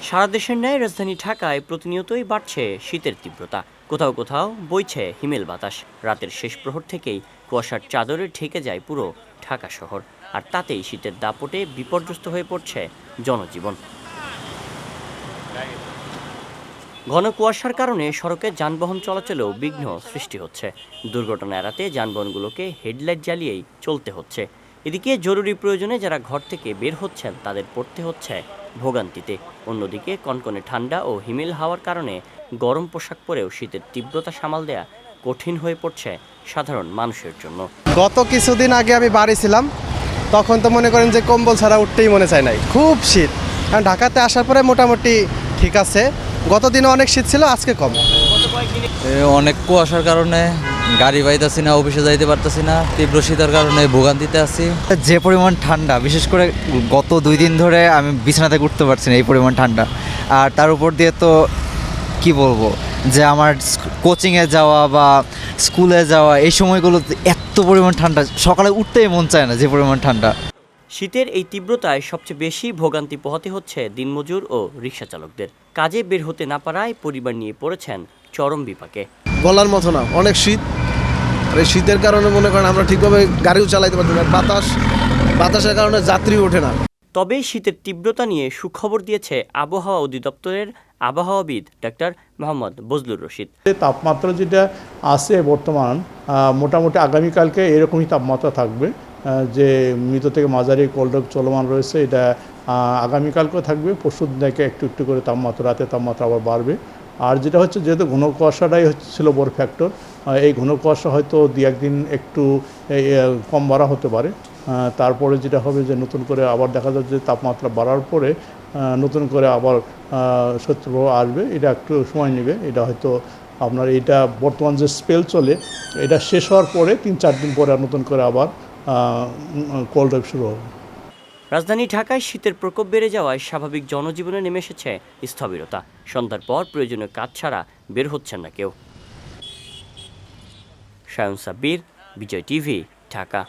সারা দেশের ন্যায় রাজধানী ঢাকায় প্রতিনিয়তই বাড়ছে শীতের তীব্রতা। কোথাও কোথাও বইছে হিমেল বাতাস। রাতের শেষ প্রহর থেকেই কুয়াশার চাদরে ঢেকে যায় পুরো ঢাকা শহর। আর তাতেই শীতের দাপটে বিপর্যস্ত হয়ে পড়ছে জনজীবন। ঘন কুয়াশার কারণে সড়কে যানবাহন চলাচলেও বিঘ্ন সৃষ্টি হচ্ছে। দুর্ঘটনা এড়াতে যানবাহনগুলোকে হেডলাইট জ্বালিয়েই চলতে হচ্ছে। এদিকে জরুরি প্রয়োজনে যারা ঘর থেকে বের হচ্ছেন তাদের পড়তে হচ্ছে ভোগান্তিতে। অন্যদিকে কনকনে ঠান্ডা ও হিমেল হাওয়ার কারণে গরম পোশাক পরেও শীতের তীব্রতা সামাল দেয়া কঠিন হয়ে পড়ছে সাধারণ মানুষের জন্য। গত কিছুদিন আগে আমি বাড়ি ছিলাম, তখন তো মনে করেন যে কম্বল ছাড়া উঠতেই মনে চায় নাই, খুব শীত। কারণ ঢাকাতে আসার পরে মোটামুটি ঠিক আছে, গত দিনে অনেক শীত ছিল, আজকে কম। অনেক কুয়াশার কারণে গাড়ি পাইতেছি না, অফিসে যাইতে পারতেছি না, তীব্র শীতের কারণে ভোগান্তিতে আছি। যে পরিমাণ ঠান্ডা, বিশেষ করে গত 2 দিন ধরে আমি বিছানা থেকে উঠতে পারছি না, এই পরিমাণ ঠান্ডা। আর তার উপর দিয়ে তো কি বলবো, যে আমার কোচিংয়ে যাওয়া বা স্কুলে যাওয়া এই সময়গুলো এত পরিমাণ ঠান্ডা, সকালে উঠতেই মন চায় না, যে পরিমাণ ঠান্ডা। শীতের এই তীব্রতায় সবচেয়ে বেশি ভোগান্তি পোহাতে হচ্ছে দিনমজুর ও রিক্সা চালকদের। কাজে বের হতে না পারায় পরিবার নিয়ে পড়েছেন চরম বিপাকে। বলার মতো না, অনেক শীত। আর এই শীতের কারণে মনে করেন আমরা ঠিকভাবে গাড়িও চালাইতে পারছি না, বাতাসের কারণে যাত্রী ওঠে না। তবে শীতের তীব্রতা নিয়ে সুখবর দিয়েছে আবহাওয়া অধিদপ্তরের আবহাওয়াবিদ ডাক্তার মোহাম্মদ বজলুর রশিদ। তাপমাত্রা যেটা আছে বর্তমান, মোটামুটি আগামীকালকে এরকমই তাপমাত্রা থাকবে। যে মৃত থেকে মাঝারি কোল্ড চলমান রয়েছে, এটা আগামীকালকেও থাকবে। পরশুদিন থেকে একটু একটু করে রাতে তাপমাত্রা আবার বাড়বে। আর যেটা হচ্ছে, যেহেতু ঘন কুয়াশাটাই ছিল বড় ফ্যাক্টর, এই ঘন কুয়াশা হয়তো 2-1 দিন একটু কম বাড়া হতে পারে। তারপরে যেটা হবে যে নতুন করে আবার দেখা যাচ্ছে যে তাপমাত্রা বাড়ার পরে নতুন করে আবার শৈত্যপ্রবাহ আসবে। এটা একটু সময় নেবে। এটা হয়তো আপনার এটা বর্তমান যে স্পেল চলে, এটা শেষ হওয়ার পরে 3-4 দিন পরে নতুন করে আবার কোল্ড ওয়েভ শুরু হবে। রাজধানী ঢাকায় শীতের প্রকোপ বেড়ে যাওয়ায় স্বাভাবিক জনজীবনে নেমে এসেছে স্থবিরতা। সন্ধ্যার পর প্রয়োজনীয় কাজ ছাড়া বের হচ্ছেন না কেউ। শায়ন সাব্বির, বিজয় টিভি, ঢাকা।